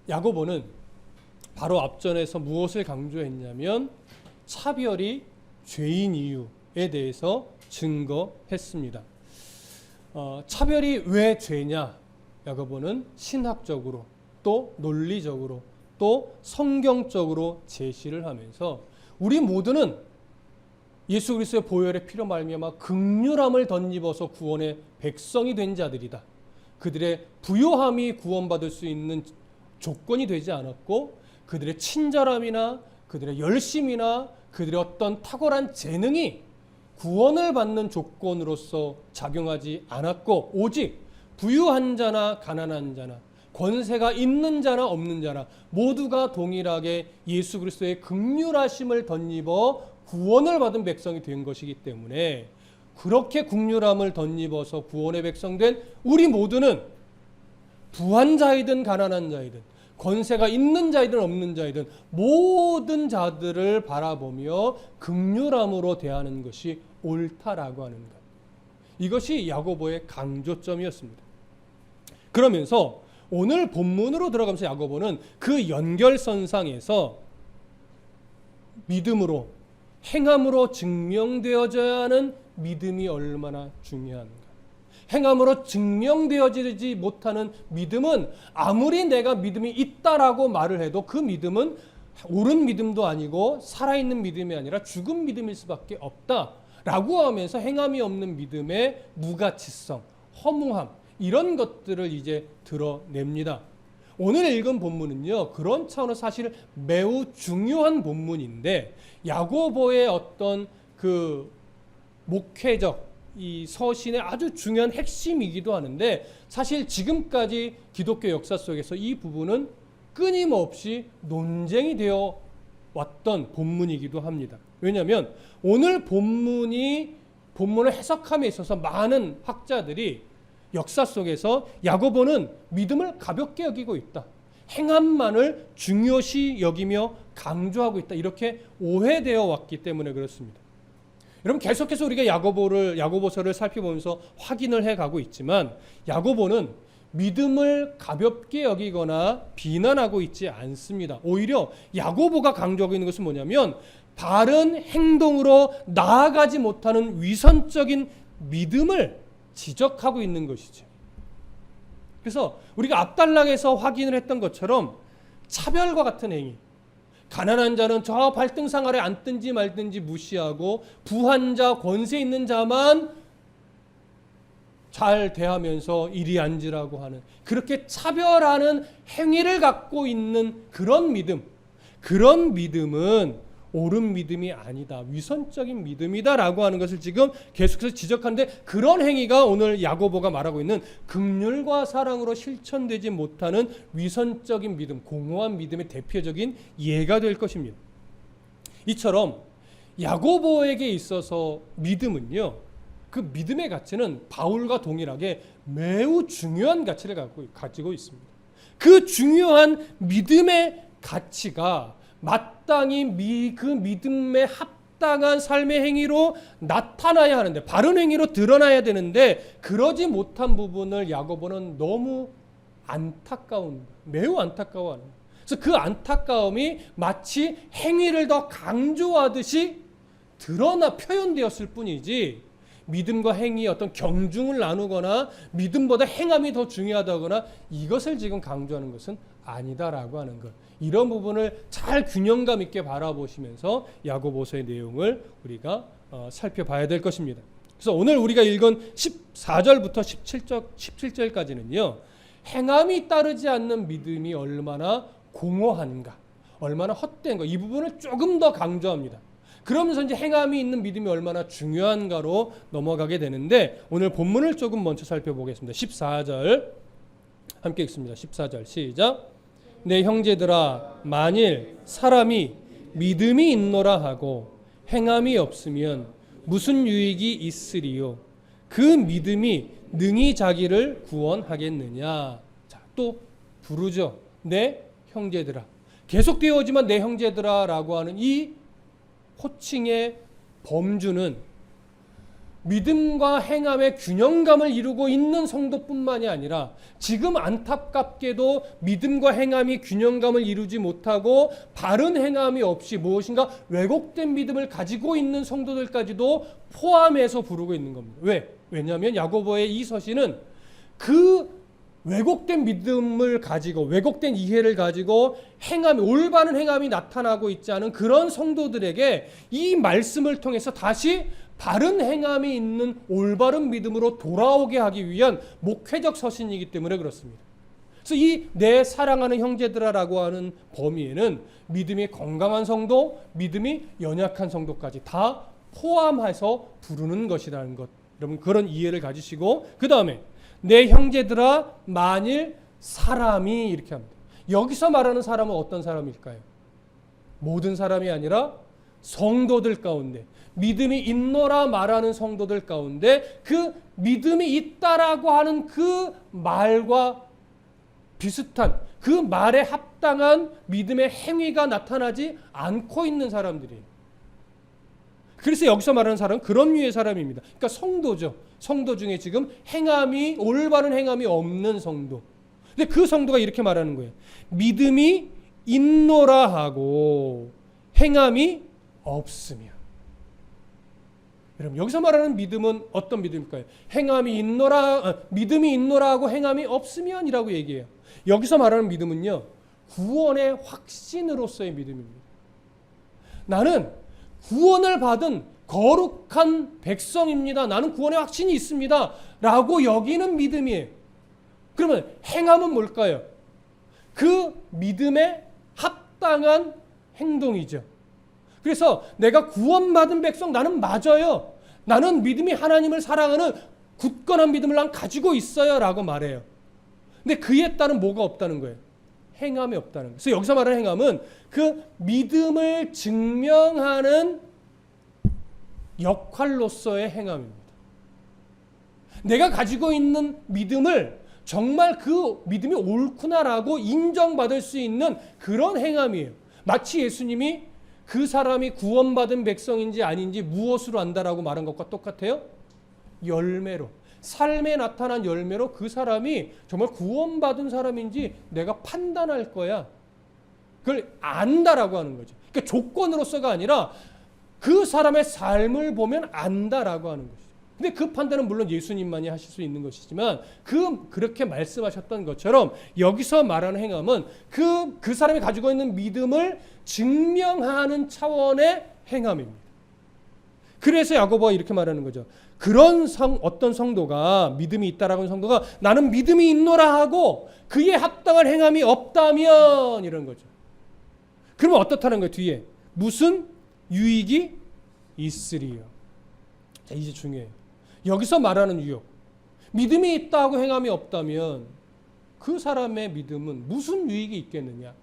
야고보는 바로 앞전에서 무엇을 강조했냐면 차별이 죄인 이유에 대해서 증거했습니다. 차별이 왜 죄냐? 야고보는 신학적으로 또 논리적으로 또 성경적으로 제시를 하면서 우리 모두는 예수 그리스도의 보혈의 피로 말미암아 긍휼함을 덧입어서 구원의 백성이 된 자들이다. 그들의 부요함이 구원받을 수 있는 조건이 되지 않았고 그들의 친절함이나 그들의 열심이나 그들의 어떤 탁월한 재능이 구원을 받는 조건으로서 작용하지 않았고 오직 부유한 자나 가난한 자나 권세가 있는 자나 없는 자나 모두가 동일하게 예수 그리스도의 긍휼하심을 덧입어 구원을 받은 백성이 된 것이기 때문에 그렇게 긍휼함을 덧입어서 구원의 백성 된 우리 모두는 부한 자이든 가난한 자이든 권세가 있는 자이든 없는 자이든 모든 자들을 바라보며 긍휼함으로 대하는 것이 옳다라고 하는 것. 이것이 야고보의 강조점이었습니다. 그러면서 오늘 본문으로 들어가면서 야고보는 그 연결선상에서 믿음으로 행함으로 증명되어져야 하는 믿음이 얼마나 중요한가. 행함으로 증명되어지지 못하는 믿음은 아무리 내가 믿음이 있다라고 말을 해도 그 믿음은 옳은 믿음도 아니고 살아있는 믿음이 아니라 죽은 믿음일 수밖에 없다라고 하면서 행함이 없는 믿음의 무가치성, 허무함 이런 것들을 이제 드러냅니다. 오늘 읽은 본문은요, 그런 차원에서 사실 매우 중요한 본문인데 야고보의 어떤 그 목회적 이 서신의 아주 중요한 핵심이기도 하는데 사실 지금까지 기독교 역사 속에서 이 부분은 끊임없이 논쟁이 되어 왔던 본문이기도 합니다. 왜냐하면 오늘 본문을 해석함에 있어서 많은 학자들이 역사 속에서 야고보는 믿음을 가볍게 여기고 있다. 행함만을 중요시 여기며 강조하고 있다. 이렇게 오해되어 왔기 때문에 그렇습니다. 여러분 계속해서 우리가 야고보서를 살펴보면서 확인을 해가고 있지만 야고보는 믿음을 가볍게 여기거나 비난하고 있지 않습니다. 오히려 야고보가 강조하고 있는 것은 뭐냐면 바른 행동으로 나아가지 못하는 위선적인 믿음을 지적하고 있는 것이죠. 그래서 우리가 앞단락에서 확인을 했던 것처럼 차별과 같은 행위, 가난한 자는 저 발등상 아래 앉든지 말든지 무시하고 부한 자, 권세 있는 자만 잘 대하면서 이리 앉으라고 하는 그렇게 차별하는 행위를 갖고 있는 그런 믿음은 옳은 믿음이 아니다. 위선적인 믿음이다라고 하는 것을 지금 계속해서 지적하는데 그런 행위가 오늘 야고보가 말하고 있는 긍휼과 사랑으로 실천되지 못하는 위선적인 믿음, 공허한 믿음의 대표적인 예가 될 것입니다. 이처럼 야고보에게 있어서 믿음은요, 그 믿음의 가치는 바울과 동일하게 매우 중요한 가치를 가지고 있습니다. 그 중요한 믿음의 가치가 마땅히 그 믿음에 합당한 삶의 행위로 나타나야 하는데 바른 행위로 드러나야 되는데 그러지 못한 부분을 야고보는 너무 매우 안타까워하는 거예요. 그래서 그 안타까움이 마치 행위를 더 강조하듯이 표현되었을 뿐이지 믿음과 행위의 어떤 경중을 나누거나 믿음보다 행함이 더 중요하다거나 이것을 지금 강조하는 것은 아니다라고 하는 것. 이런 부분을 잘 균형감 있게 바라보시면서 야고보서의 내용을 우리가 살펴봐야 될 것입니다. 그래서 오늘 우리가 읽은 14절부터 17절까지는요. 행함이 따르지 않는 믿음이 얼마나 공허한가, 얼마나 헛된가 이 부분을 조금 더 강조합니다. 그러면서 이제 행함이 있는 믿음이 얼마나 중요한가로 넘어가게 되는데 오늘 본문을 조금 먼저 살펴보겠습니다. 14절 함께 읽습니다. 14절 시작. 내 형제들아 만일 사람이 믿음이 있노라 하고 행함이 없으면 무슨 유익이 있으리요? 그 믿음이 능히 자기를 구원하겠느냐? 자, 또 부르죠. 내 형제들아. 계속되어 오지만 내 형제들아라고 하는 이 호칭의 범주는 믿음과 행함의 균형감을 이루고 있는 성도뿐만이 아니라 지금 안타깝게도 믿음과 행함이 균형감을 이루지 못하고 바른 행함이 없이 무엇인가 왜곡된 믿음을 가지고 있는 성도들까지도 포함해서 부르고 있는 겁니다. 왜? 왜냐하면 야고보의 이 서신은 그 왜곡된 믿음을 가지고 왜곡된 이해를 가지고 행함이 올바른 행함이 나타나고 있지 않은 그런 성도들에게 이 말씀을 통해서 다시 바른 행함이 있는 올바른 믿음으로 돌아오게 하기 위한 목회적 서신이기 때문에 그렇습니다. 그래서 이 내 사랑하는 형제들아라고 하는 범위에는 믿음이 건강한 성도, 믿음이 연약한 성도까지 다 포함해서 부르는 것이라는 것. 여러분 그런 이해를 가지시고 그 다음에 내 형제들아 만일 사람이 이렇게 합니다. 여기서 말하는 사람은 어떤 사람일까요? 모든 사람이 아니라 성도들 가운데 믿음이 있노라 말하는 성도들 가운데 그 믿음이 있다라고 하는 그 말과 비슷한 그 말에 합당한 믿음의 행위가 나타나지 않고 있는 사람들이에요. 그래서 여기서 말하는 사람은 그런 류의 사람입니다. 그러니까 성도죠. 성도 중에 지금 행함이 올바른 행함이 없는 성도. 근데 그 성도가 이렇게 말하는 거예요. 믿음이 있노라 하고 행함이 없으면. 여러분 여기서 말하는 믿음은 어떤 믿음일까요? 행함이 있노라, 믿음이 있노라 하고 행함이 없으면이라고 얘기해요. 여기서 말하는 믿음은요, 구원의 확신으로서의 믿음입니다. 나는 구원을 받은 거룩한 백성입니다. 나는 구원의 확신이 있습니다. 라고 여기는 믿음이에요. 그러면 행함은 뭘까요? 그 믿음에 합당한 행동이죠. 그래서 내가 구원받은 백성 나는 맞아요. 나는 믿음이 하나님을 사랑하는 굳건한 믿음을 난 가지고 있어요. 라고 말해요. 근데 그에 따른 뭐가 없다는 거예요? 행함이 없다는 거예요. 그래서 여기서 말하는 행함은 그 믿음을 증명하는 역할로서의 행함입니다. 내가 가지고 있는 믿음을 정말 그 믿음이 옳구나라고 인정받을 수 있는 그런 행함이에요. 마치 예수님이 그 사람이 구원받은 백성인지 아닌지 무엇으로 안다라고 말한 것과 똑같아요. 열매로. 삶에 나타난 열매로 그 사람이 정말 구원받은 사람인지 내가 판단할 거야. 그걸 안다라고 하는 거죠. 그러니까 조건으로서가 아니라 그 사람의 삶을 보면 안다라고 하는 것이죠. 근데 그 판단은 물론 예수님만이 하실 수 있는 것이지만 그렇게 말씀하셨던 것처럼 여기서 말하는 행함은 그 사람이 가지고 있는 믿음을 증명하는 차원의 행함입니다. 그래서 야고보가 이렇게 말하는 거죠. 그런 어떤 성도가 믿음이 있다라고 하는 성도가 나는 믿음이 있노라 하고 그에 합당한 행함이 없다면 이런 거죠. 그러면 어떻다는 거예요? 뒤에 무슨 유익이 있으리요. 자, 이제 중요해요. 여기서 말하는 유익. 믿음이 있다고 행함이 없다면 그 사람의 믿음은 무슨 유익이 있겠느냐?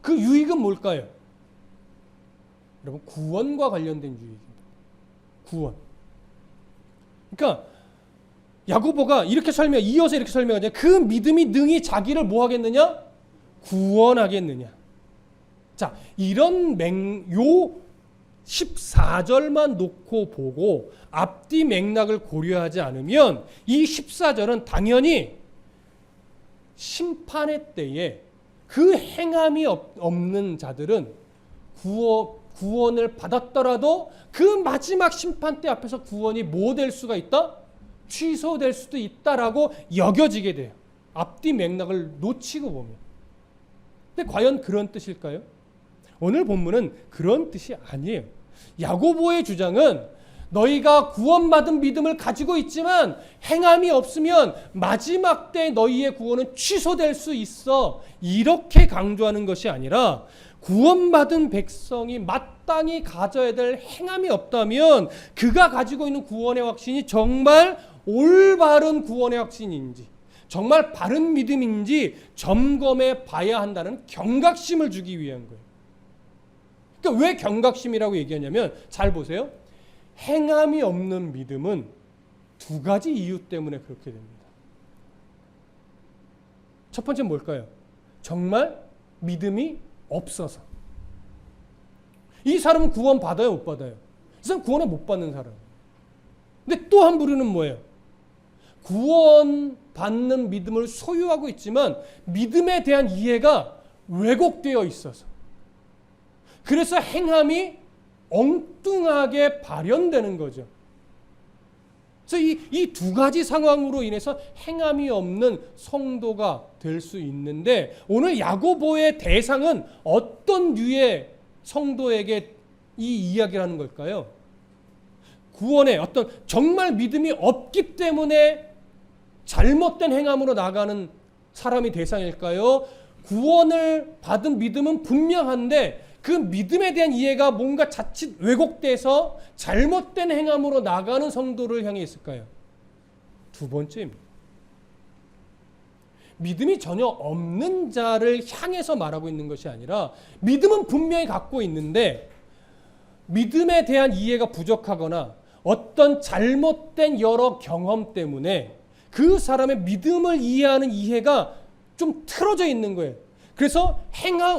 그 유익은 뭘까요? 여러분 구원과 관련된 유익입니다. 구원. 그러니까 야고보가 이렇게 이어서 이렇게 설명하잖아요. 그 믿음이 능히 자기를 뭐 하겠느냐? 구원하겠느냐? 자, 이런 요 14절만 놓고 보고 앞뒤 맥락을 고려하지 않으면 이 14절은 당연히 심판의 때에 그 행함이 없는 자들은 구원을 받았더라도 그 마지막 심판 때 앞에서 구원이 뭐 될 수가 있다? 취소될 수도 있다라고 여겨지게 돼요. 앞뒤 맥락을 놓치고 보면. 근데 과연 그런 뜻일까요? 오늘 본문은 그런 뜻이 아니에요. 야고보의 주장은 너희가 구원받은 믿음을 가지고 있지만 행함이 없으면 마지막 때 너희의 구원은 취소될 수 있어. 이렇게 강조하는 것이 아니라 구원받은 백성이 마땅히 가져야 될 행함이 없다면 그가 가지고 있는 구원의 확신이 정말 올바른 구원의 확신인지 정말 바른 믿음인지 점검해 봐야 한다는 경각심을 주기 위한 거예요. 그러니까 왜 경각심이라고 얘기하냐면 잘 보세요. 행함이 없는 믿음은 두 가지 이유 때문에 그렇게 됩니다. 첫 번째는 뭘까요? 정말 믿음이 없어서. 이 사람은 구원 받아요, 못 받아요? 이 사람은 구원을 못 받는 사람. 근데 또 한 부류는 뭐예요? 구원받는 믿음을 소유하고 있지만 믿음에 대한 이해가 왜곡되어 있어서 그래서 행함이 엉뚱하게 발현되는 거죠. 그래서 이 두 가지 상황으로 인해서 행함이 없는 성도가 될 수 있는데 오늘 야고보의 대상은 어떤 류의 성도에게 이 이야기를 하는 걸까요? 구원에 어떤 정말 믿음이 없기 때문에 잘못된 행함으로 나가는 사람이 대상일까요? 구원을 받은 믿음은 분명한데 그 믿음에 대한 이해가 뭔가 자칫 왜곡돼서 잘못된 행함으로 나가는 성도를 향해 있을까요? 두 번째입니다. 믿음이 전혀 없는 자를 향해서 말하고 있는 것이 아니라 믿음은 분명히 갖고 있는데 믿음에 대한 이해가 부족하거나 어떤 잘못된 여러 경험 때문에 그 사람의 믿음을 이해하는 이해가 좀 틀어져 있는 거예요. 그래서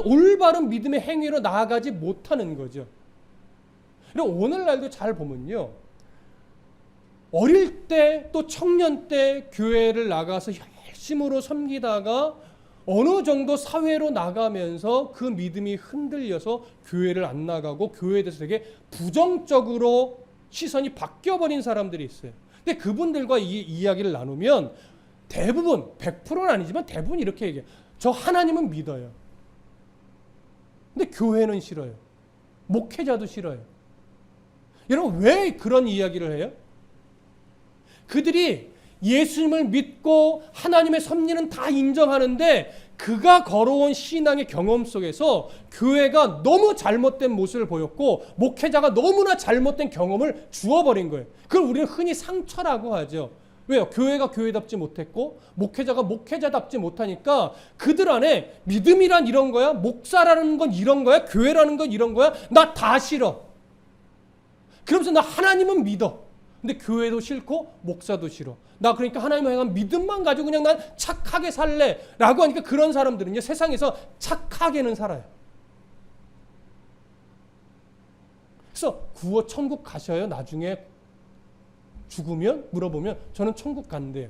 올바른 믿음의 행위로 나아가지 못하는 거죠. 그리고 오늘날도 잘 보면요. 어릴 때 또 청년 때 교회를 나가서 열심으로 섬기다가 어느 정도 사회로 나가면서 그 믿음이 흔들려서 교회를 안 나가고 교회에 대해서 되게 부정적으로 시선이 바뀌어버린 사람들이 있어요. 근데 그분들과 이 이야기를 나누면 대부분 100%는 아니지만 대부분 이렇게 얘기해요. 저 하나님은 믿어요. 근데 교회는 싫어요. 목회자도 싫어요. 여러분 왜 그런 이야기를 해요? 그들이 예수님을 믿고 하나님의 섭리는 다 인정하는데 그가 걸어온 신앙의 경험 속에서 교회가 너무 잘못된 모습을 보였고 목회자가 너무나 잘못된 경험을 주어버린 거예요. 그걸 우리는 흔히 상처라고 하죠. 왜요? 교회가 교회답지 못했고 목회자가 목회자답지 못하니까 그들 안에 믿음이란 이런 거야? 목사라는 건 이런 거야? 교회라는 건 이런 거야? 나 다 싫어. 그러면서 나 하나님은 믿어. 근데 교회도 싫고 목사도 싫어. 나 그러니까 하나님을 향한 믿음만 가지고 그냥 난 착하게 살래 라고 하니까 그런 사람들은요 세상에서 착하게는 살아요. 그래서 천국 가셔요? 나중에 죽으면? 물어보면 저는 천국 간대요.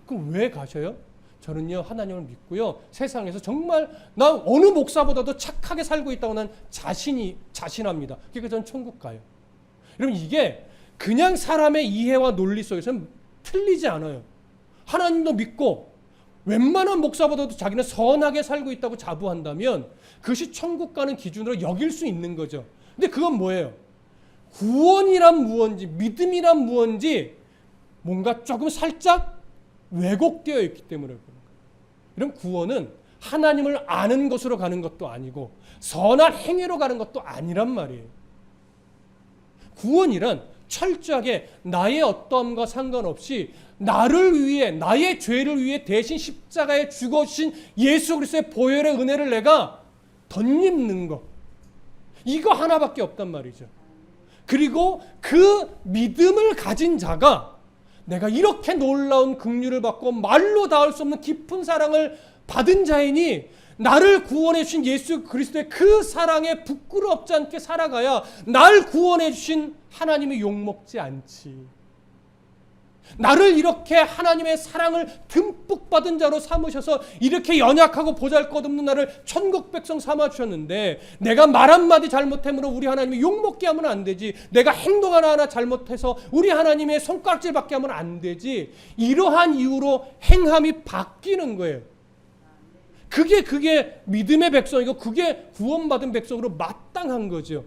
그럼 왜 가셔요? 저는요 하나님을 믿고요 세상에서 정말 나 어느 목사보다도 착하게 살고 있다고 난 자신합니다. 그러니까 저는 천국 가요. 여러분 이게 그냥 사람의 이해와 논리 속에서는 틀리지 않아요. 하나님도 믿고 웬만한 목사보다도 자기는 선하게 살고 있다고 자부한다면 그것이 천국 가는 기준으로 여길 수 있는 거죠. 근데 그건 뭐예요? 구원이란 무언지 믿음이란 무언지 뭔가 조금 살짝 왜곡되어 있기 때문에 그런 거예요. 이런 구원은 하나님을 아는 것으로 가는 것도 아니고 선한 행위로 가는 것도 아니란 말이에요. 구원이란 철저하게 나의 어떠함과 상관없이 나를 위해 나의 죄를 위해 대신 십자가에 죽어주신 예수 그리스도의 보혈의 은혜를 내가 덧입는 것 이거 하나밖에 없단 말이죠. 그리고 그 믿음을 가진 자가 내가 이렇게 놀라운 긍휼을 받고 말로 닿을 수 없는 깊은 사랑을 받은 자이니 나를 구원해 주신 예수 그리스도의 그 사랑에 부끄럽지 않게 살아가야 날 구원해 주신 하나님이 욕먹지 않지. 나를 이렇게 하나님의 사랑을 듬뿍 받은 자로 삼으셔서 이렇게 연약하고 보잘것없는 나를 천국 백성 삼아 주셨는데 내가 말 한마디 잘못함으로 우리 하나님이 욕먹게 하면 안 되지. 내가 행동 하나 잘못해서 우리 하나님의 손가락질 받게 하면 안 되지. 이러한 이유로 행함이 바뀌는 거예요. 그게 믿음의 백성이고 그게 구원받은 백성으로 마땅한 거죠.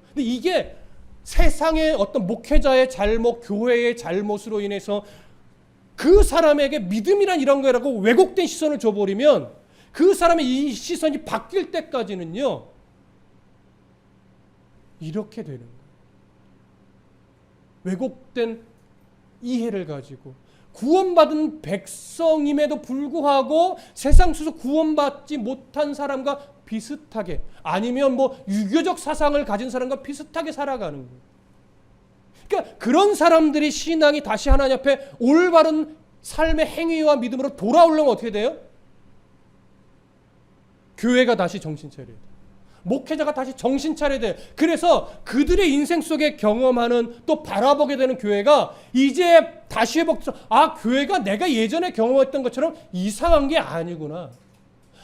근데 이게 세상의 어떤 목회자의 잘못, 교회의 잘못으로 인해서 그 사람에게 믿음이란 이런 거라고 왜곡된 시선을 줘버리면 그 사람의 이 시선이 바뀔 때까지는요 이렇게 되는 거예요. 왜곡된 이해를 가지고 구원받은 백성임에도 불구하고 세상 속에서 구원받지 못한 사람과 비슷하게 아니면 뭐 유교적 사상을 가진 사람과 비슷하게 살아가는 거예요. 그러니까 그런 사람들이 신앙이 다시 하나님 앞에 올바른 삶의 행위와 믿음으로 돌아오려면 어떻게 돼요? 교회가 다시 정신 차려야 돼요. 목회자가 다시 정신 차려야 돼. 그래서 그들의 인생 속에 경험하는 또 바라보게 되는 교회가 이제 다시 회복해서 교회가 내가 예전에 경험했던 것처럼 이상한 게 아니구나.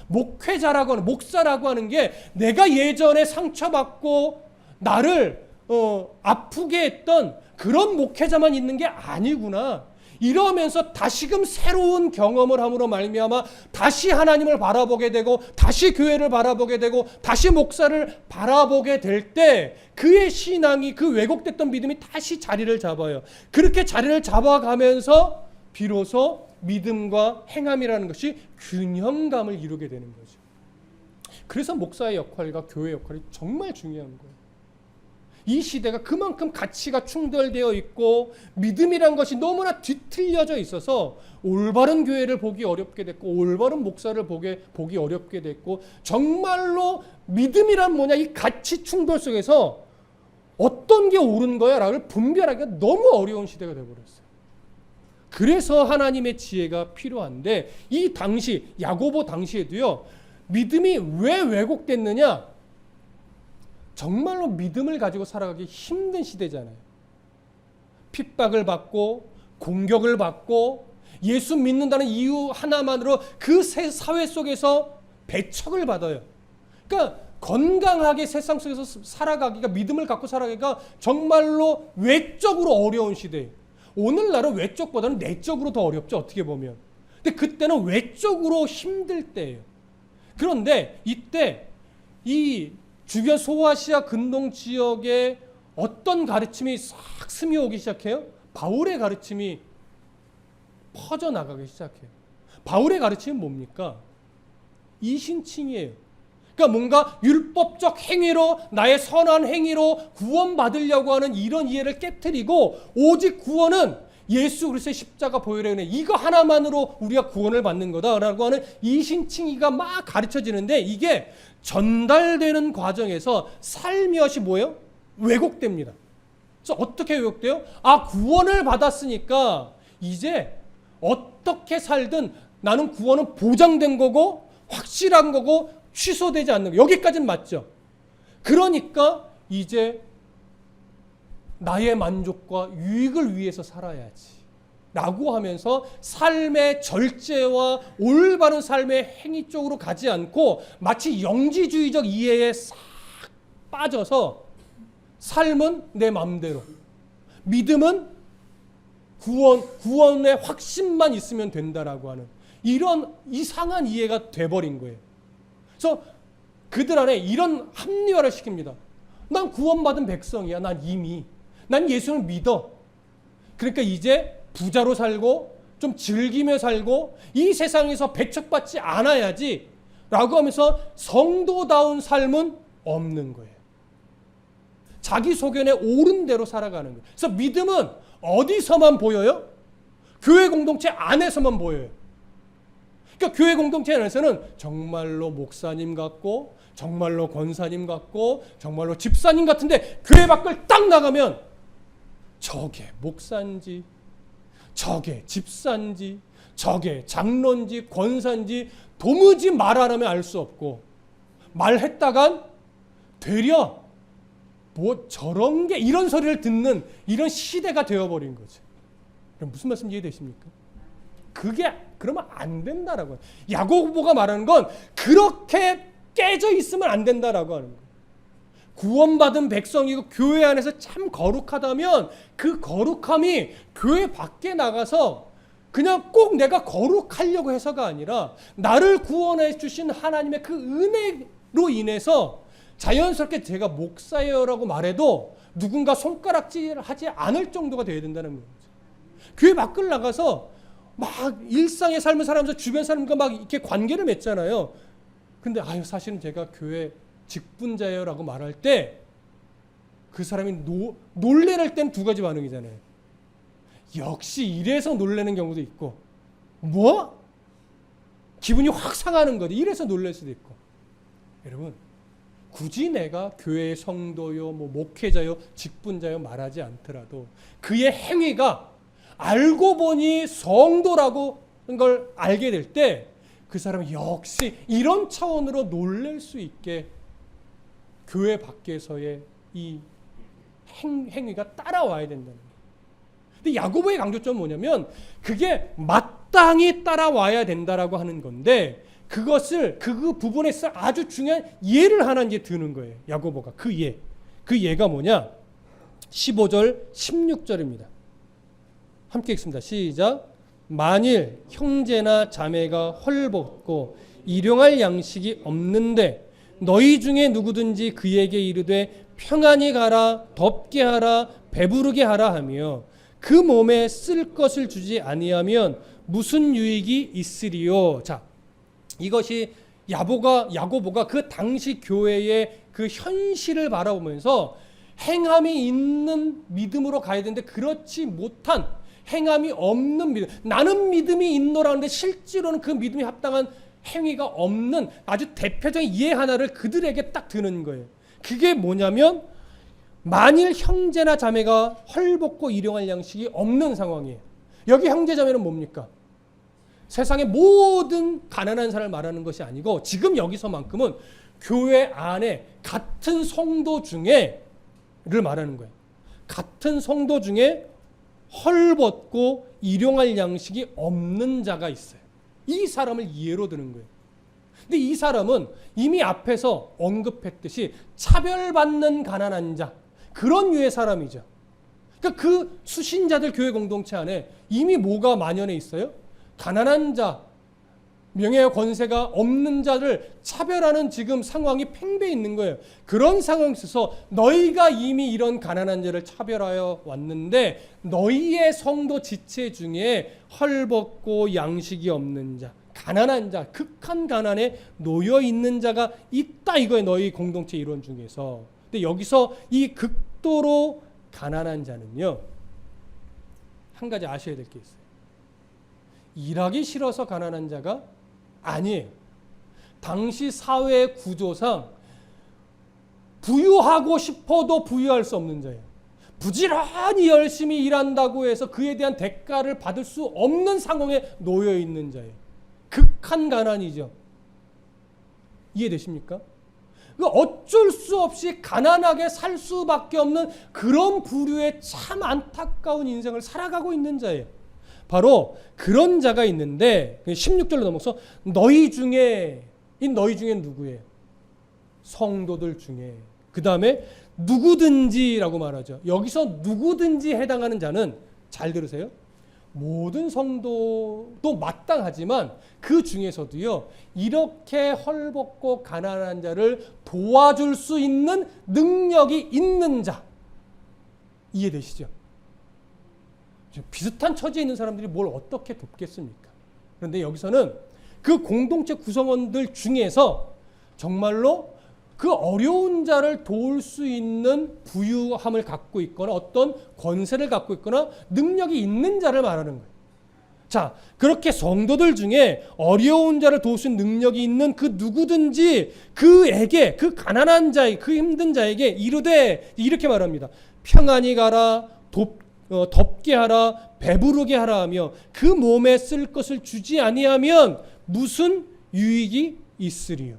목회자라고 하는, 목사라고 하는 게 내가 예전에 상처받고 나를 아프게 했던 그런 목회자만 있는 게 아니구나. 이러면서 다시금 새로운 경험을 함으로 말미암아 다시 하나님을 바라보게 되고 다시 교회를 바라보게 되고 다시 목사를 바라보게 될 때 그의 신앙이, 그 왜곡됐던 믿음이 다시 자리를 잡아요. 그렇게 자리를 잡아가면서 비로소 믿음과 행함이라는 것이 균형감을 이루게 되는 거죠. 그래서 목사의 역할과 교회의 역할이 정말 중요한 거예요. 이 시대가 그만큼 가치가 충돌되어 있고 믿음이란 것이 너무나 뒤틀려져 있어서 올바른 교회를 보기 어렵게 됐고 올바른 목사를 보기 어렵게 됐고 정말로 믿음이란 뭐냐, 이 가치 충돌 속에서 어떤 게 옳은 거야 라고 분별하기가 너무 어려운 시대가 되어버렸어요. 그래서 하나님의 지혜가 필요한데 이 당시 야고보 당시에도요, 믿음이 왜 왜곡됐느냐, 정말로 믿음을 가지고 살아가기 힘든 시대잖아요. 핍박을 받고 공격을 받고 예수 믿는다는 이유 하나만으로 그 사회 속에서 배척을 받아요. 그러니까 건강하게 세상 속에서 살아가기가, 믿음을 갖고 살아가기가 정말로 외적으로 어려운 시대예요. 오늘날은 외적보다는 내적으로 더 어렵죠, 어떻게 보면. 근데 그때는 외적으로 힘들 때예요. 그런데 이때 이 주변 소아시아 근동 지역에 어떤 가르침이 싹 스며오기 시작해요? 바울의 가르침이 퍼져나가기 시작해요. 바울의 가르침은 뭡니까? 이신칭이에요. 그러니까 뭔가 율법적 행위로, 나의 선한 행위로 구원받으려고 하는 이런 이해를 깨트리고 오직 구원은 예수 그리스도의 십자가 보혈의 은혜, 이거 하나만으로 우리가 구원을 받는 거다라고 하는 이신칭의가 막 가르쳐지는데 이게 전달되는 과정에서 살며시 뭐예요? 왜곡됩니다. 그래서 어떻게 왜곡돼요? 구원을 받았으니까 이제 어떻게 살든 나는 구원은 보장된 거고 확실한 거고 취소되지 않는 거. 여기까지는 맞죠. 그러니까 이제 나의 만족과 유익을 위해서 살아야지 라고 하면서 삶의 절제와 올바른 삶의 행위 쪽으로 가지 않고 마치 영지주의적 이해에 싹 빠져서 삶은 내 마음대로, 믿음은 구원의 확신만 있으면 된다라고 하는 이런 이상한 이해가 돼버린 거예요. 그래서 그들 안에 이런 합리화를 시킵니다. 난 구원받은 백성이야. 난 예수를 믿어. 그러니까 이제 부자로 살고 좀 즐기며 살고 이 세상에서 배척받지 않아야지 라고 하면서 성도다운 삶은 없는 거예요. 자기 소견에 옳은 대로 살아가는 거예요. 그래서 믿음은 어디서만 보여요? 교회 공동체 안에서만 보여요. 그러니까 교회 공동체 안에서는 정말로 목사님 같고 정말로 권사님 같고 정말로 집사님 같은데 교회 밖을 딱 나가면 저게 목사인지 저게 집사인지 저게 장로인지 권사인지 도무지 말 안 하면 알 수 없고 말했다간 되려 뭐 저런 게 이런 소리를 듣는 이런 시대가 되어버린 거죠. 무슨 말씀 이해되십니까? 그게 그러면 안 된다라고. 야고보가 말하는 건 그렇게 깨져 있으면 안 된다라고 하는 거예요. 구원받은 백성이고 교회 안에서 참 거룩하다면 그 거룩함이 교회 밖에 나가서 그냥 꼭 내가 거룩하려고 해서가 아니라 나를 구원해 주신 하나님의 그 은혜로 인해서 자연스럽게 제가 목사예요라고 말해도 누군가 손가락질하지 않을 정도가 되어야 된다는 거죠. 교회 밖을 나가서 막 일상의 삶을 살아가면서 주변 사람과 막 이렇게 관계를 맺잖아요. 근데 사실은 제가 교회 직분자예요라고 말할 때 그 사람이 놀래를 땐 두 가지 반응이잖아요. 역시 이래서 놀래는 경우도 있고 뭐? 기분이 확 상하는 거지. 이래서 놀랄 수도 있고. 여러분 굳이 내가 교회의 성도요, 목회자요, 직분자요 말하지 않더라도 그의 행위가 알고 보니 성도라고 걸 알게 될 때 그 사람은 역시 이런 차원으로 놀랄 수 있게 교회 밖에서의 이 행위가 따라와야 된다는 거예요. 근데 야고보의 강조점은 뭐냐면 그게 마땅히 따라와야 된다라고 하는 건데 그것을 그 부분에서 아주 중요한 예를 하나 이제 드는 거예요. 야고보가 그 예가 뭐냐? 15절 16절입니다. 함께 읽습니다. 시작. 만일 형제나 자매가 헐벗고 일용할 양식이 없는데 너희 중에 누구든지 그에게 이르되 평안히 가라, 덥게 하라, 배부르게 하라 하며 그 몸에 쓸 것을 주지 아니하면 무슨 유익이 있으리요. 자, 이것이 야고보가 그 당시 교회의 그 현실을 바라보면서 행함이 있는 믿음으로 가야 되는데 그렇지 못한 행함이 없는 믿음. 나는 믿음이 있노라는데 실제로는 그 믿음이 합당한 행위가 없는 아주 대표적인 예 하나를 그들에게 딱 드는 거예요. 그게 뭐냐면 만일 형제나 자매가 헐벗고 일용할 양식이 없는 상황이에요. 여기 형제 자매는 뭡니까? 세상의 모든 가난한 사람을 말하는 것이 아니고 지금 여기서만큼은 교회 안에 같은 성도 중에를 말하는 거예요. 같은 성도 중에 헐벗고 일용할 양식이 없는 자가 있어요. 이 사람을 예로 드는 거예요. 근데 이 사람은 이미 앞에서 언급했듯이 차별받는 가난한 자, 그런 류의 사람이죠. 그러니까 그 수신자들 교회 공동체 안에 이미 뭐가 만연해 있어요? 가난한 자, 명예와 권세가 없는 자를 차별하는 지금 상황이 팽배해 있는 거예요. 그런 상황에 있어서 너희가 이미 이런 가난한 자를 차별하여 왔는데 너희의 성도 지체 중에 헐벗고 양식이 없는 자, 가난한 자, 극한 가난에 놓여 있는 자가 있다 이거예요. 너희 공동체 일원 중에서. 근데 여기서 이 극도로 가난한 자는요, 한 가지 아셔야 될 게 있어요. 일하기 싫어서 가난한 자가 아니에요. 당시 사회 구조상 부유하고 싶어도 부유할 수 없는 자예요. 부지런히 열심히 일한다고 해서 그에 대한 대가를 받을 수 없는 상황에 놓여 있는 자예요. 극한 가난이죠. 이해되십니까? 어쩔 수 없이 가난하게 살 수밖에 없는 그런 부류의 참 안타까운 인생을 살아가고 있는 자예요. 바로 그런 자가 있는데 16절로 넘어서 너희 중에 누구예요? 성도들 중에. 그 다음에 누구든지라고 말하죠. 여기서 누구든지 해당하는 자는 잘 들으세요. 모든 성도도 마땅하지만 그 중에서도요, 이렇게 헐벗고 가난한 자를 도와줄 수 있는 능력이 있는 자. 이해되시죠? 비슷한 처지에 있는 사람들이 뭘 어떻게 돕겠습니까? 그런데 여기서는 그 공동체 구성원들 중에서 정말로 그 어려운 자를 도울 수 있는 부유함을 갖고 있거나 어떤 권세를 갖고 있거나 능력이 있는 자를 말하는 거예요. 자, 그렇게 성도들 중에 어려운 자를 도울 수 있는 능력이 있는 그 누구든지 그에게, 그 가난한 자의, 그 힘든 자에게 이르되, 이렇게 말합니다. 평안히 가라, 덥게 하라, 배부르게 하라 하며 그 몸에 쓸 것을 주지 아니하면 무슨 유익이 있으리요.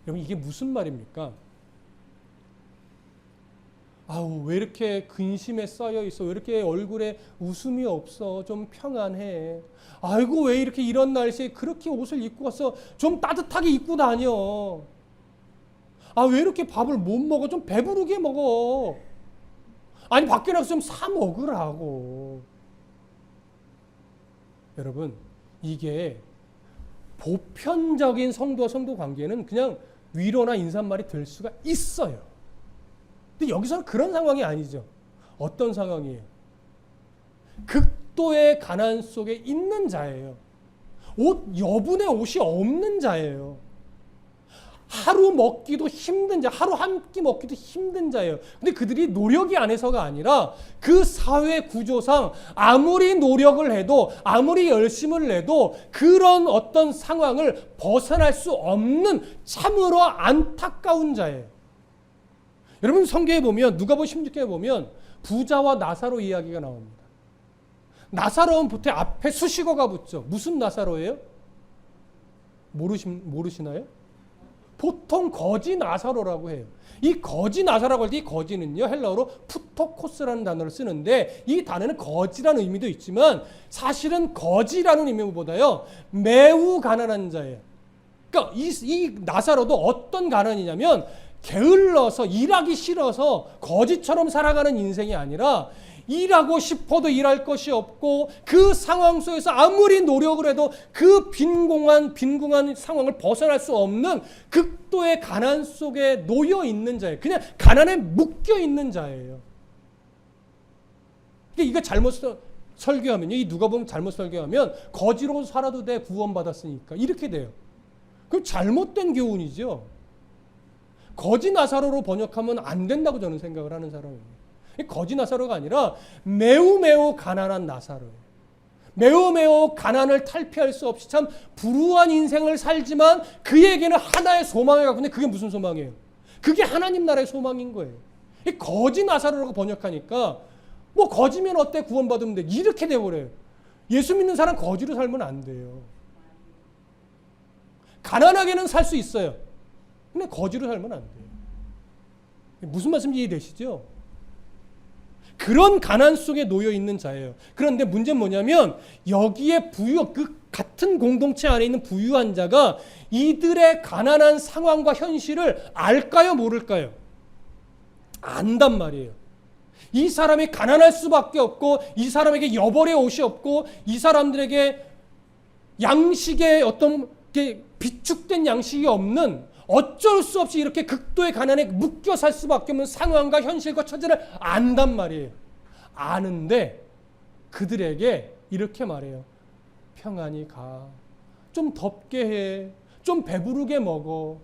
여러분, 이게 무슨 말입니까? 아우, 왜 이렇게 근심에 쌓여 있어? 왜 이렇게 얼굴에 웃음이 없어? 좀 평안해. 아이고, 왜 이렇게 이런 날씨에 그렇게 옷을 입고 가서 좀 따뜻하게 입고 다녀? 아, 왜 이렇게 밥을 못 먹어? 좀 배부르게 먹어. 아니, 밖에 나가서 좀 사 먹으라고. 여러분, 이게 보편적인 성도와 성도 관계는 그냥 위로나 인사말이 될 수가 있어요. 근데 여기서는 그런 상황이 아니죠. 어떤 상황이에요? 극도의 가난 속에 있는 자예요. 여분의 옷이 없는 자예요. 하루 먹기도 힘든 자, 하루 한 끼 먹기도 힘든 자예요. 근데 그들이 노력이 안 해서가 아니라 그 사회 구조상 아무리 노력을 해도, 아무리 열심을 내도 그런 어떤 상황을 벗어날 수 없는 참으로 안타까운 자예요. 여러분, 성경에 보면, 누가복음 16장에 보면 부자와 나사로 이야기가 나옵니다. 나사로는 보통 앞에 수식어가 붙죠. 무슨 나사로예요? 모르시나요? 보통 거지 나사로라고 해요. 이 거지 나사라고 할 때 이 거지는요, 헬라어로 푸토코스라는 단어를 쓰는데 이 단어는 거지라는 의미도 있지만 사실은 거지라는 의미보다요 매우 가난한 자예요. 그러니까 이 나사로도 어떤 가난이냐면 게을러서 일하기 싫어서 거지처럼 살아가는 인생이 아니라 일하고 싶어도 일할 것이 없고 그 상황 속에서 아무리 노력을 해도 그 빈궁한 상황을 벗어날 수 없는 극도의 가난 속에 놓여 있는 자예요. 그냥 가난에 묶여 있는 자예요. 이거 잘못 설교하면요, 이 누가복음 잘못 설교하면 거지로 살아도 돼 구원받았으니까 이렇게 돼요. 그럼 잘못된 교훈이죠. 거지 나사로로 번역하면 안 된다고 저는 생각을 하는 사람입니다. 거지 나사로가 아니라 매우 매우 가난한 나사로예요. 매우 매우 가난을 탈피할 수 없이 참 불우한 인생을 살지만 그에게는 하나의 소망을 갖고 있는데 그게 무슨 소망이에요? 그게 하나님 나라의 소망인 거예요. 이 거지 나사로라고 번역하니까 뭐 거지면 어때 구원받으면 돼 이렇게 돼버려요. 예수 믿는 사람 거지로 살면 안 돼요. 가난하게는 살 수 있어요. 근데 거지로 살면 안 돼요. 무슨 말씀인지 이해되시죠? 그런 가난 속에 놓여 있는 자예요. 그런데 문제는 뭐냐면 여기에 그 같은 공동체 안에 있는 부유한 자가 이들의 가난한 상황과 현실을 알까요, 모를까요? 안단 말이에요. 이 사람이 가난할 수밖에 없고 이 사람에게 여벌의 옷이 없고 이 사람들에게 양식의 어떤 비축된 양식이 없는 어쩔 수 없이 이렇게 극도의 가난에 묶여 살 수밖에 없는 상황과 현실과 처지를 안단 말이에요. 아는데 그들에게 이렇게 말해요. 평안히 가. 좀 덥게 해. 좀 배부르게 먹어.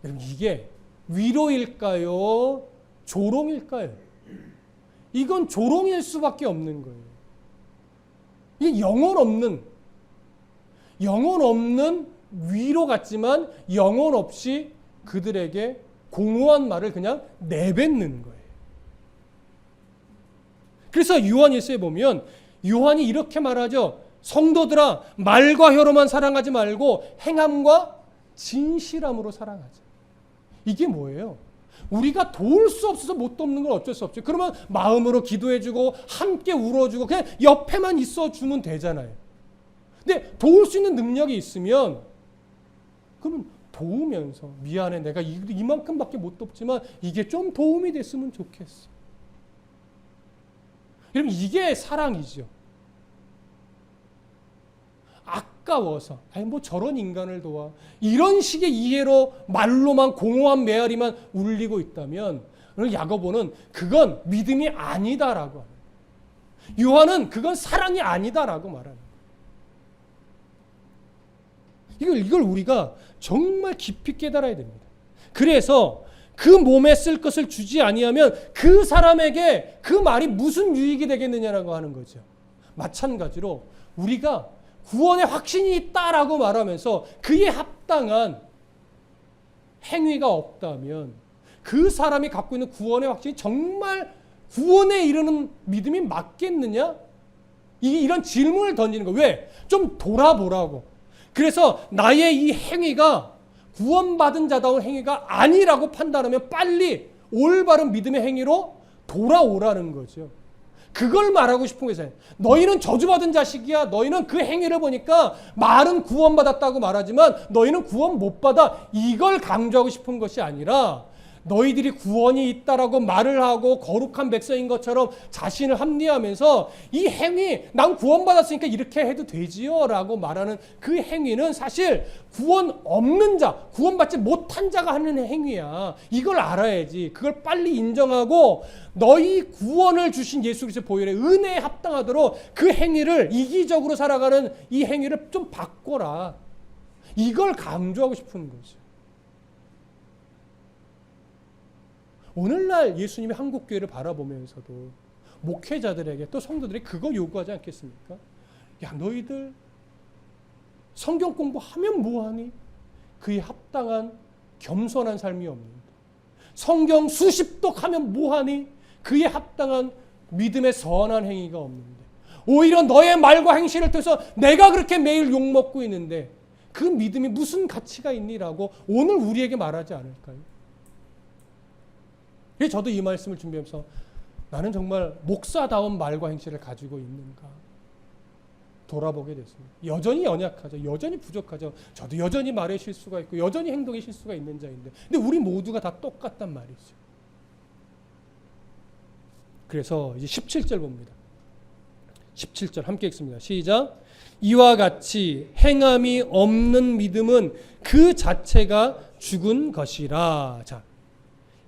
여러분 이게 위로일까요? 조롱일까요? 이건 조롱일 수밖에 없는 거예요. 이게 영혼 없는 위로 같지만 영혼 없이 그들에게 공허한 말을 그냥 내뱉는 거예요. 그래서 요한일서에 보면 요한이 이렇게 말하죠. 성도들아 말과 혀로만 사랑하지 말고 행함과 진실함으로 사랑하자. 이게 뭐예요? 우리가 도울 수 없어서 못 돕는 건 어쩔 수 없죠. 그러면 마음으로 기도해주고 함께 울어주고 그냥 옆에만 있어주면 되잖아요. 근데 도울 수 있는 능력이 있으면 그러면 도우면서 미안해 내가 이만큼밖에 못 돕지만 이게 좀 도움이 됐으면 좋겠어. 여러분 이게 사랑이죠. 아까워서 아니 뭐 저런 인간을 도와 이런 식의 이해로 말로만 공허한 메아리만 울리고 있다면 야고보는 그건 믿음이 아니다라고 합니다. 요한은 그건 사랑이 아니다라고 말합니다. 이걸 우리가 정말 깊이 깨달아야 됩니다. 그래서 그 몸에 쓸 것을 주지 아니하면 그 사람에게 그 말이 무슨 유익이 되겠느냐라고 하는 거죠. 마찬가지로 우리가 구원의 확신이 있다라고 말하면서 그에 합당한 행위가 없다면 그 사람이 갖고 있는 구원의 확신이 정말 구원에 이르는 믿음이 맞겠느냐? 이런 질문을 던지는 거예요. 왜? 좀 돌아보라고. 그래서 나의 이 행위가 구원받은 자다운 행위가 아니라고 판단하면 빨리 올바른 믿음의 행위로 돌아오라는 거죠. 그걸 말하고 싶은 것이에요. 너희는 저주받은 자식이야. 너희는 그 행위를 보니까 말은 구원받았다고 말하지만 너희는 구원 못 받아. 이걸 강조하고 싶은 것이 아니라 너희들이 구원이 있다라고 말을 하고 거룩한 백성인 것처럼 자신을 합리하면서 이 행위 난 구원받았으니까 이렇게 해도 되지요 라고 말하는 그 행위는 사실 구원 없는 자, 구원받지 못한 자가 하는 행위야. 이걸 알아야지. 그걸 빨리 인정하고 너희 구원을 주신 예수 그리스도의 보혈의 은혜에 합당하도록 그 행위를 이기적으로 살아가는 이 행위를 좀 바꿔라. 이걸 강조하고 싶은 거죠. 오늘날 예수님이 한국교회를 바라보면서도 목회자들에게 또 성도들이 그거 요구하지 않겠습니까? 야 너희들 성경 공부하면 뭐하니? 그에 합당한 겸손한 삶이 없는데 성경 수십독 하면 뭐하니? 그에 합당한 믿음의 선한 행위가 없는데 오히려 너의 말과 행실을 통해서 내가 그렇게 매일 욕먹고 있는데 그 믿음이 무슨 가치가 있니라고 오늘 우리에게 말하지 않을까요? 그래서 저도 이 말씀을 준비하면서 나는 정말 목사다운 말과 행실을 가지고 있는가 돌아보게 됐습니다. 여전히 연약하죠. 여전히 부족하죠. 저도 여전히 말에 실수가 있고 여전히 행동에 실수가 있는 자인데, 근데 우리 모두가 다 똑같단 말이죠. 그래서 이제 17절 봅니다. 17절 함께 읽습니다. 시작. 이와 같이 행함이 없는 믿음은 그 자체가 죽은 것이라. 자,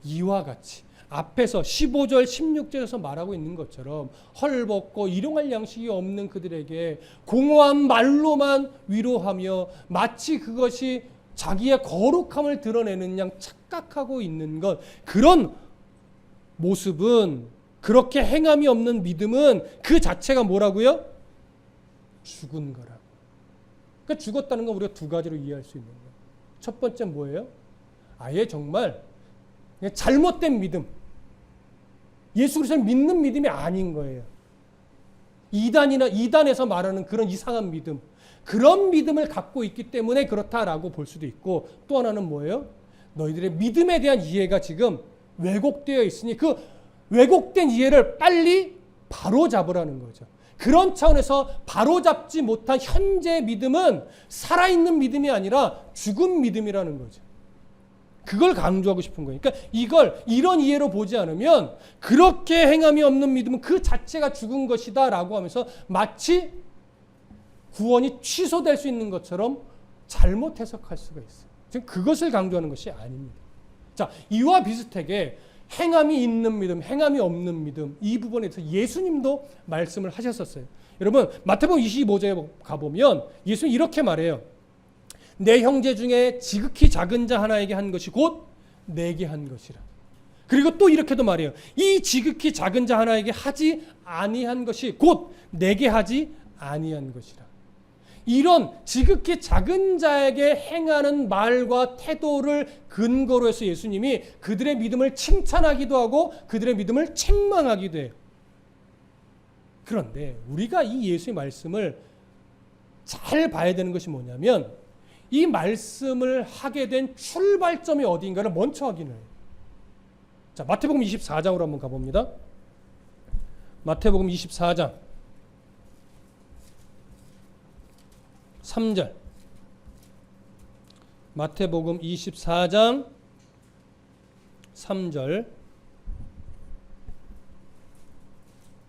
이와 같이 앞에서 15절 16절에서 말하고 있는 것처럼 헐벗고 일용할 양식이 없는 그들에게 공허한 말로만 위로하며 마치 그것이 자기의 거룩함을 드러내는 양 착각하고 있는 것, 그런 모습은, 그렇게 행함이 없는 믿음은 그 자체가 뭐라고요? 죽은 거라고. 그러니까 죽었다는 건 우리가 두 가지로 이해할 수 있는 거예요. 첫 번째 뭐예요? 아예 정말 잘못된 믿음, 예수 그리스도를 믿는 믿음이 아닌 거예요. 이단에서 말하는 그런 이상한 믿음, 그런 믿음을 갖고 있기 때문에 그렇다라고 볼 수도 있고, 또 하나는 뭐예요? 너희들의 믿음에 대한 이해가 지금 왜곡되어 있으니 그 왜곡된 이해를 빨리 바로잡으라는 거죠. 그런 차원에서 바로잡지 못한 현재 믿음은 살아있는 믿음이 아니라 죽은 믿음이라는 거죠. 그걸 강조하고 싶은 거예요. 그러니까 이걸 이런 이해로 보지 않으면 그렇게 행함이 없는 믿음은 그 자체가 죽은 것이다 라고 하면서 마치 구원이 취소될 수 있는 것처럼 잘못 해석할 수가 있어요. 지금 그것을 강조하는 것이 아닙니다. 자, 이와 비슷하게 행함이 있는 믿음, 행함이 없는 믿음, 이 부분에 대해서 예수님도 말씀을 하셨었어요. 여러분, 마태복음 25장에 가보면 예수님이 이렇게 말해요. 내 형제 중에 지극히 작은 자 하나에게 한 것이 곧 내게 한 것이라. 그리고 또 이렇게도 말해요. 이 지극히 작은 자 하나에게 하지 아니한 것이 곧 내게 하지 아니한 것이라. 이런 지극히 작은 자에게 행하는 말과 태도를 근거로 해서 예수님이 그들의 믿음을 칭찬하기도 하고 그들의 믿음을 책망하기도 해요. 그런데 우리가 이 예수의 말씀을 잘 봐야 되는 것이 뭐냐면, 이 말씀을 하게 된 출발점이 어디인가를 먼저 확인해요. 자, 마태복음 24장으로 한번 가봅니다. 마태복음 24장 3절. 마태복음 24장 3절.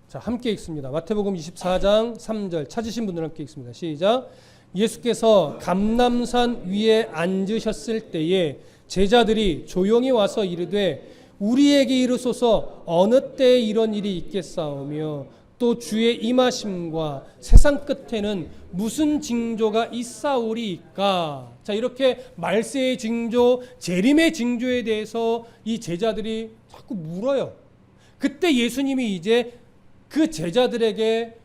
자, 함께 읽습니다. 마태복음 24장 3절. 찾으신 분들 함께 읽습니다. 시작. 예수께서 감람산 위에 앉으셨을 때에 제자들이 조용히 와서 이르되 우리에게 이르소서 어느 때에 이런 일이 있겠사오며 또 주의 임하심과 세상 끝에는 무슨 징조가 있사오리이까. 자, 이렇게 말세의 징조, 재림의 징조에 대해서 이 제자들이 자꾸 물어요. 그때 예수님이 이제 그 제자들에게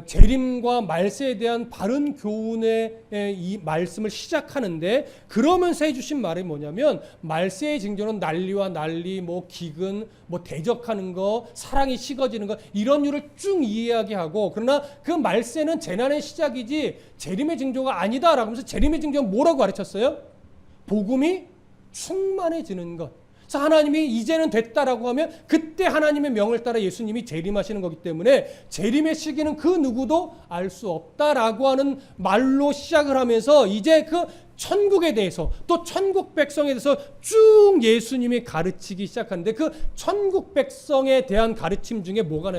재림과 말세에 대한 바른 교훈의 이 말씀을 시작하는데, 그러면서 해주신 말이 뭐냐면, 말세의 징조는 난리와 난리, 뭐 기근, 뭐 대적하는 거, 사랑이 식어지는 거, 이런 류를 쭉 이야기하고, 그러나 그 말세는 재난의 시작이지 재림의 징조가 아니다라고 하면서 재림의 징조는 뭐라고 가르쳤어요? 복음이 충만해지는 것. 그래서 하나님이 이제는 됐다라고 하면 그때 하나님의 명을 따라 예수님이 재림하시는 거기 때문에 재림의 시기는 그 누구도 알 수 없다라고 하는 말로 시작을 하면서 이제 그 천국에 대해서 또 천국 백성에 대해서 쭉 예수님이 가르치기 시작하는데, 그 천국 백성에 대한 가르침 중에 뭐가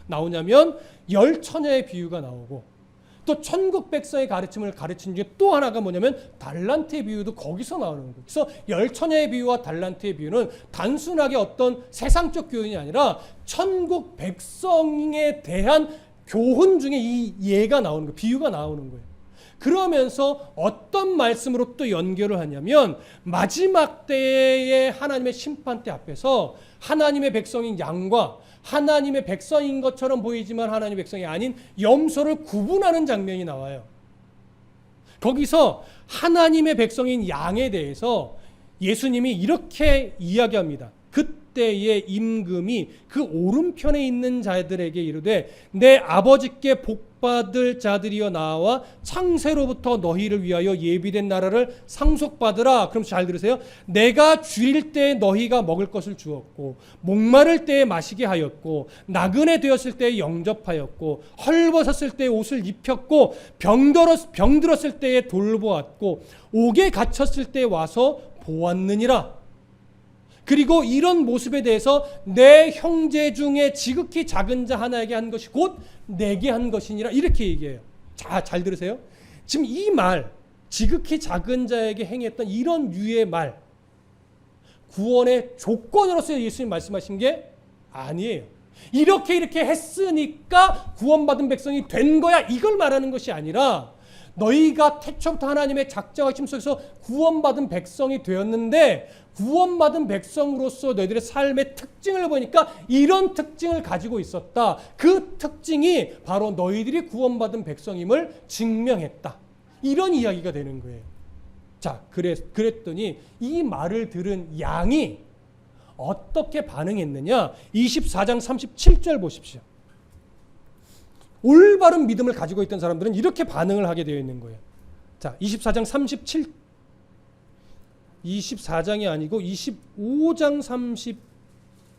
나오냐면 열 처녀의 비유가 나오고, 또 천국 백성의 가르침을 가르친 중에 또 하나가 뭐냐면 달란트의 비유도 거기서 나오는 거예요. 그래서 열 처녀의 비유와 달란트의 비유는 단순하게 어떤 세상적 교훈이 아니라 천국 백성에 대한 교훈 중에 이 예가 나오는 거예요. 비유가 나오는 거예요. 그러면서 어떤 말씀으로 또 연결을 하냐면, 마지막 때의 하나님의 심판대 앞에서 하나님의 백성인 양과 하나님의 백성인 것처럼 보이지만 하나님의 백성이 아닌 염소를 구분하는 장면이 나와요. 거기서 하나님의 백성인 양에 대해서 예수님이 이렇게 이야기합니다. 때에 임금이 그 오른편에 있는 자들에게 이르되 내 아버지께 복받을 자들이여 나와 창세로부터 너희를 위하여 예비된 나라를 상속받으라. 그럼 잘 들으세요. 내가 줄일 때에 너희가 먹을 것을 주었고 목마를 때에 마시게 하였고 나그네 되었을 때에 영접하였고 헐벗었을 때에 옷을 입혔고 병들었을 때에 돌보았고 옥에 갇혔을 때에 와서 보았느니라. 그리고 이런 모습에 대해서 내 형제 중에 지극히 작은 자 하나에게 한 것이 곧 내게 한 것이니라. 이렇게 얘기해요. 자, 잘 들으세요. 지금 이 말, 지극히 작은 자에게 행했던 이런 유의 말, 구원의 조건으로서 예수님 말씀하신 게 아니에요. 이렇게 했으니까 구원받은 백성이 된 거야, 이걸 말하는 것이 아니라 너희가 태초부터 하나님의 작정과 심 속에서 구원받은 백성이 되었는데 구원받은 백성으로서 너희들의 삶의 특징을 보니까 이런 특징을 가지고 있었다. 그 특징이 바로 너희들이 구원받은 백성임을 증명했다. 이런 이야기가 되는 거예요. 자, 그랬더니 이 말을 들은 양이 어떻게 반응했느냐? 24장 37절 보십시오. 올바른 믿음을 가지고 있던 사람들은 이렇게 반응을 하게 되어 있는 거예요. 자, 24장이 아니고 25장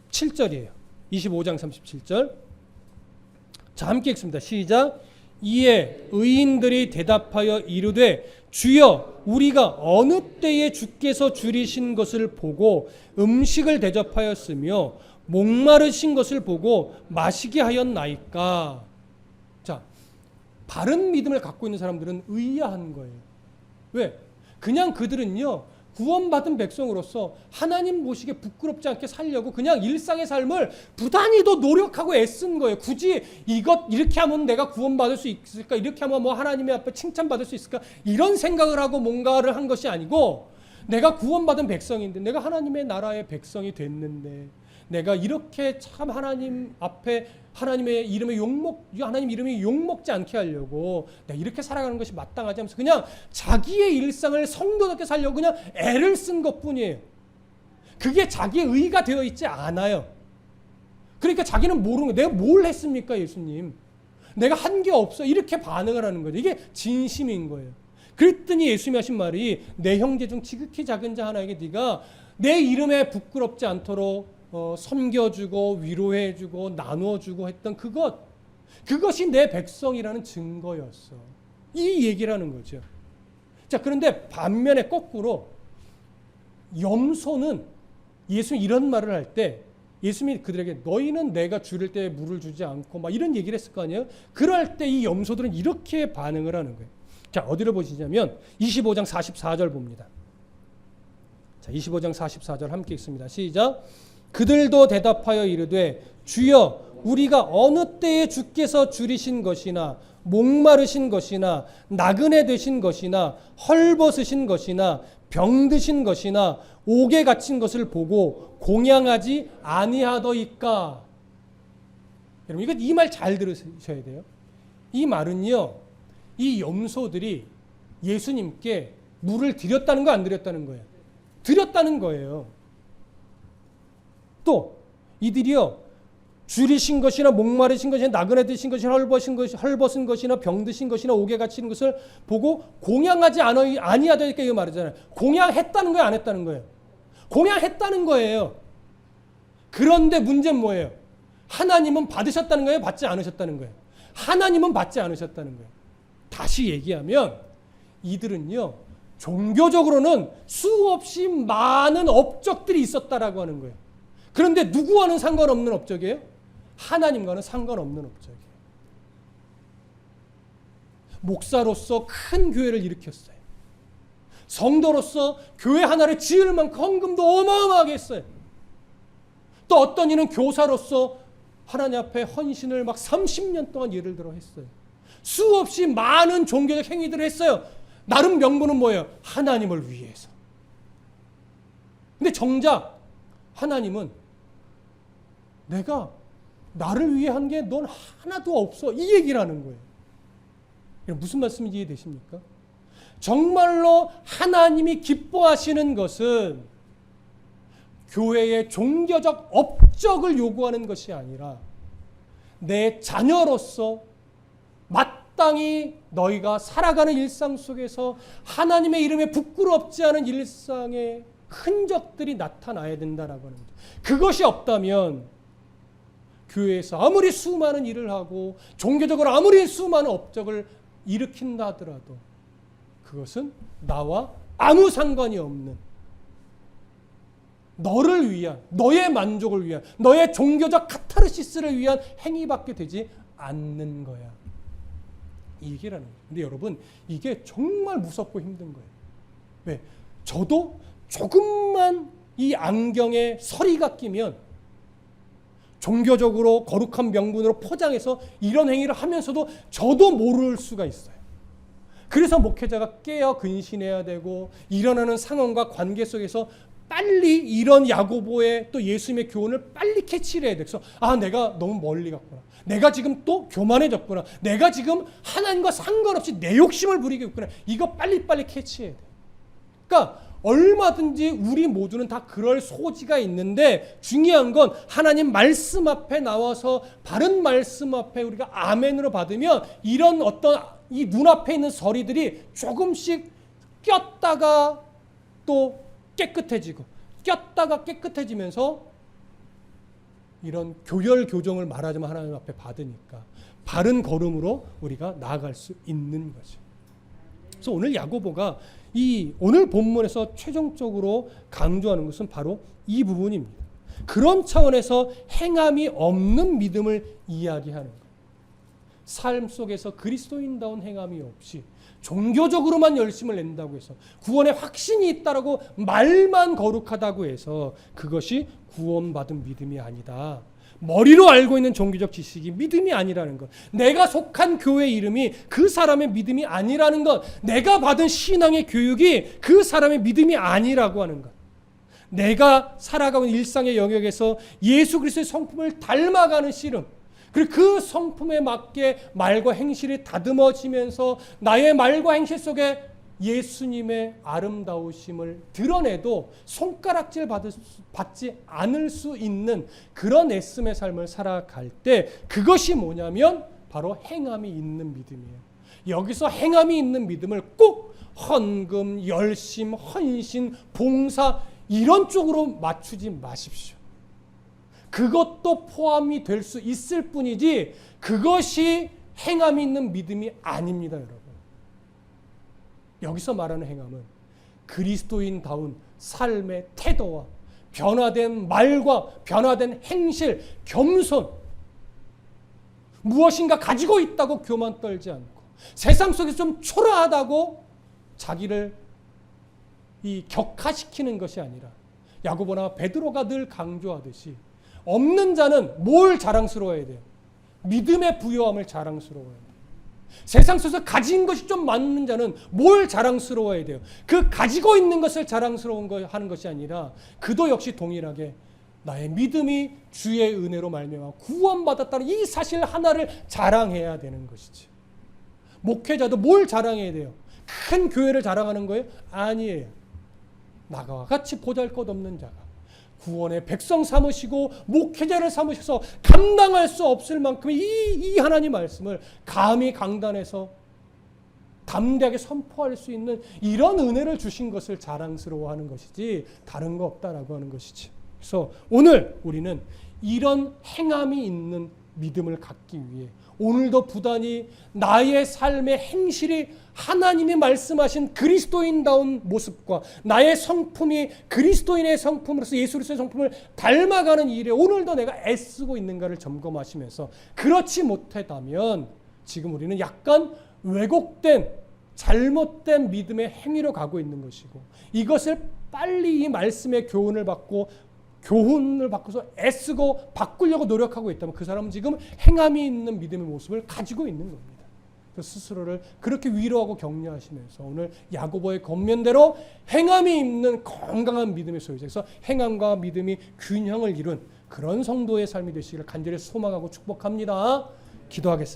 37절이에요. 25장 37절. 자, 함께 읽습니다. 시작. 이에 의인들이 대답하여 이르되 주여 우리가 어느 때에 주께서 줄이신 것을 보고 음식을 대접하였으며 목마르신 것을 보고 마시게 하였나이까. 자, 바른 믿음을 갖고 있는 사람들은 의아한 거예요. 왜? 그냥 그들은요, 구원받은 백성으로서 하나님 보시기에 부끄럽지 않게 살려고 그냥 일상의 삶을 부단히도 노력하고 애쓴 거예요. 굳이 이렇게 하면 내가 구원받을 수 있을까? 이렇게 하면 뭐 하나님의 앞에 칭찬받을 수 있을까? 이런 생각을 하고 뭔가를 한 것이 아니고, 내가 구원받은 백성인데, 내가 하나님의 나라의 백성이 됐는데, 내가 이렇게 참 하나님 앞에 하나님의 이름에 하나님 이름이 욕먹지 않게 하려고 내가 이렇게 살아가는 것이 마땅하지 하면서 그냥 자기의 일상을 성도답게 살려고 그냥 애를 쓴 것뿐이에요. 그게 자기의 의가 되어 있지 않아요. 그러니까 자기는 모르는 거예요. 내가 뭘 했습니까, 예수님? 내가 한 게 없어. 이렇게 반응을 하는 거죠. 이게 진심인 거예요. 그랬더니 예수님이 하신 말이 내 형제 중 지극히 작은 자 하나에게 네가 내 이름에 부끄럽지 않도록 섬겨주고 위로해주고 나누어주고 했던 그것이 내 백성이라는 증거였어. 이 얘기라는 거죠. 자, 그런데 반면에 거꾸로 염소는 예수님이 이런 말을 할 때 예수님이 그들에게 너희는 내가 줄일 때 물을 주지 않고 막 이런 얘기를 했을 거 아니에요. 그럴 때 이 염소들은 이렇게 반응을 하는 거예요. 자, 어디를 보시냐면 25장 44절 봅니다. 자, 25장 44절 함께 읽습니다. 시작. 그들도 대답하여 이르되 주여 우리가 어느 때에 주께서 줄이신 것이나 목마르신 것이나 나그네 되신 것이나 헐벗으신 것이나 병드신 것이나 옥에 갇힌 것을 보고 공양하지 아니하더이까. 여러분 이 말 잘 들으셔야 돼요. 이 말은요, 이 염소들이 예수님께 물을 드렸다는 거 안 드렸다는 거예요? 드렸다는 거예요. 또 이들이요, 줄이신 것이나 목마르신 것이나 나그네 드신 것이나 헐벗은 것이나 병드신 것이나 옥에 갇힌 것을 보고 공양하지 아니하다니까 이거 말이잖아요. 공양했다는 거예요, 안 했다는 거예요? 공양했다는 거예요. 그런데 문제는 뭐예요? 하나님은 받으셨다는 거예요, 받지 않으셨다는 거예요? 하나님은 받지 않으셨다는 거예요. 다시 얘기하면 이들은요, 종교적으로는 수없이 많은 업적들이 있었다라고 하는 거예요. 그런데 누구와는 상관없는 업적이에요? 하나님과는 상관없는 업적이에요. 목사로서 큰 교회를 일으켰어요. 성도로서 교회 하나를 지을 만큼 헌금도 어마어마하게 했어요. 또 어떤 이는 교사로서 하나님 앞에 헌신을 막 30년 동안 예를 들어 했어요. 수없이 많은 종교적 행위들을 했어요. 나름 명분은 뭐예요? 하나님을 위해서. 근데 정작 하나님은 내가 나를 위해 한 게 넌 하나도 없어, 이 얘기라는 거예요. 무슨 말씀인지 이해되십니까? 정말로 하나님이 기뻐하시는 것은 교회의 종교적 업적을 요구하는 것이 아니라 내 자녀로서 마땅히 너희가 살아가는 일상 속에서 하나님의 이름에 부끄럽지 않은 일상의 흔적들이 나타나야 된다라고 하는 거죠. 그것이 없다면 교회에서 아무리 수많은 일을 하고 종교적으로 아무리 수많은 업적을 일으킨다 하더라도 그것은 나와 아무 상관이 없는 너를 위한, 너의 만족을 위한, 너의 종교적 카타르시스를 위한 행위밖에 되지 않는 거야. 이 얘기라는 거예요. 근데 여러분, 이게 정말 무섭고 힘든 거예요. 왜? 저도 조금만 이 안경에 서리가 끼면 종교적으로 거룩한 명분으로 포장해서 이런 행위를 하면서도 저도 모를 수가 있어요. 그래서 목회자가 깨어 근신해야 되고 일어나는 상황과 관계 속에서 빨리 이런 야고보의 또 예수님의 교훈을 빨리 캐치를 해야 돼. 그래서 내가 너무 멀리 갔구나. 내가 지금 또 교만해졌구나. 내가 지금 하나님과 상관없이 내 욕심을 부리고 있구나. 이거 빨리빨리 캐치해야 돼. 그러니까 얼마든지 우리 모두는 다 그럴 소지가 있는데 중요한 건 하나님 말씀 앞에 나와서 바른 말씀 앞에 우리가 아멘으로 받으면 이런 어떤 이 눈앞에 있는 서리들이 조금씩 꼈다가 또 깨끗해지고 꼈다가 깨끗해지면서 이런 교열 교정을 말하자면 하나님 앞에 받으니까 바른 걸음으로 우리가 나아갈 수 있는 거죠. 그래서 오늘 야고보가 이 오늘 본문에서 최종적으로 강조하는 것은 바로 이 부분입니다. 그런 차원에서 행함이 없는 믿음을 이야기하는 거예요. 삶 속에서 그리스도인다운 행함이 없이 종교적으로만 열심을 낸다고 해서 구원의 확신이 있다라고 말만 거룩하다고 해서 그것이 구원받은 믿음이 아니다. 머리로 알고 있는 종교적 지식이 믿음이 아니라는 것. 내가 속한 교회 이름이 그 사람의 믿음이 아니라는 것. 내가 받은 신앙의 교육이 그 사람의 믿음이 아니라고 하는 것. 내가 살아가는 일상의 영역에서 예수 그리스도의 성품을 닮아가는 씨름. 그리고 그 성품에 맞게 말과 행실이 다듬어지면서 나의 말과 행실 속에 예수님의 아름다우심을 드러내도 손가락질 받지 않을 수 있는 그런 애씀의 삶을 살아갈 때 그것이 뭐냐면 바로 행함이 있는 믿음이에요. 여기서 행함이 있는 믿음을 꼭 헌금, 열심, 헌신, 봉사 이런 쪽으로 맞추지 마십시오. 그것도 포함이 될 수 있을 뿐이지 그것이 행함이 있는 믿음이 아닙니다, 여러분. 여기서 말하는 행함은 그리스도인다운 삶의 태도와 변화된 말과 변화된 행실, 겸손, 무엇인가 가지고 있다고 교만 떨지 않고 세상 속에서 좀 초라하다고 자기를 격하시키는 것이 아니라 야고보나 베드로가 늘 강조하듯이 없는 자는 뭘 자랑스러워해야 돼요? 믿음의 부요함을 자랑스러워해야 돼요. 세상 속에서 가진 것이 좀 많은 자는 뭘 자랑스러워해야 돼요? 그 가지고 있는 것을 자랑스러워하는 것이 아니라 그도 역시 동일하게 나의 믿음이 주의 은혜로 말미암아 구원받았다는 이 사실 하나를 자랑해야 되는 것이지. 목회자도 뭘 자랑해야 돼요? 큰 교회를 자랑하는 거예요? 아니에요. 나와 같이 보잘것없는 자가 구원의 백성 삼으시고 목회자를 삼으셔서 감당할 수 없을 만큼 이 하나님 말씀을 감히 강단에서 담대하게 선포할 수 있는 이런 은혜를 주신 것을 자랑스러워하는 것이지 다른 거 없다라고 하는 것이지. 그래서 오늘 우리는 이런 행함이 있는 믿음을 갖기 위해 오늘도 부단히 나의 삶의 행실이 하나님이 말씀하신 그리스도인다운 모습과 나의 성품이 그리스도인의 성품으로서 예수 그리스도의 성품을 닮아가는 일에 오늘도 내가 애쓰고 있는가를 점검하시면서 그렇지 못했다면 지금 우리는 약간 왜곡된 잘못된 믿음의 행위로 가고 있는 것이고 이것을 빨리 이 말씀의 교훈을 바꿔서 애쓰고 바꾸려고 노력하고 있다면 그 사람은 지금 행함이 있는 믿음의 모습을 가지고 있는 겁니다. 스스로를 그렇게 위로하고 격려하시면서 오늘 야고보의 권면대로 행함이 있는 건강한 믿음의 소유자에서 행함과 믿음이 균형을 이룬 그런 성도의 삶이 되시기를 간절히 소망하고 축복합니다. 기도하겠습니다.